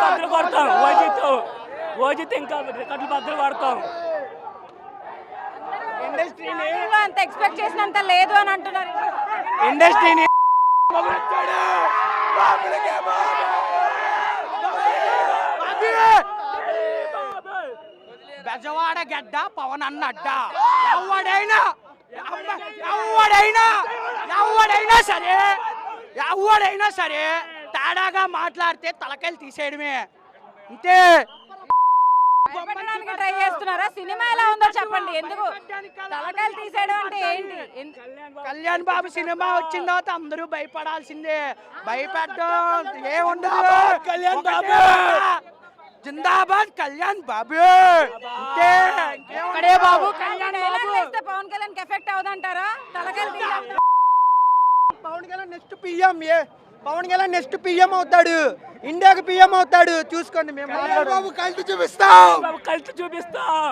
బద్దలు కొడతాం. ఓజిత్ ఇంకా రికార్డులు బద్దలు కొడతాం. ఇండస్ట్రీని అంత ఎక్స్పెక్ట్ చేసినంత లేదు అని అంటున్నారు. ఇండస్ట్రీని బెజవాడ గడ్డ పవన్ అన్న అడ్డ. ఎవడైనా సరే తేడాగా మాట్లాడితే తలకాయలు తీసేయడమే అంతే. భయపెట్టడానికి ట్రై చేస్తున్నారా? సినిమా ఎలా ఉందో చెప్పండి. ఎందుకు తలకాయలు తీసేయడం అంటే ఏంటి? కళ్యాణ్ బాబు సినిమా వచ్చిన తర్వాత అందరూ భయపడాల్సిందే. భయపెట్టడం ఏముండదు. కళ్యాణ్ బాబు జిందాబాద్ కళ్యాణ్ బాబు అంతే. ఇక్కడే బాబు కళ్యాణ్ బాబు. పవన్ కళ్యాణ్ ఎఫెక్ట్ అవుదంటారా? తలకాయలు తీయాలి. Pawan Kalyan next PM Pawan Kalyan next PM అవుతాడు. ఇండియాకి పిఎం అవుతాడు. చూసుకోండి. మేము బాబు కలిసి చూపిస్తాం. కలిసి చూపిస్తాం.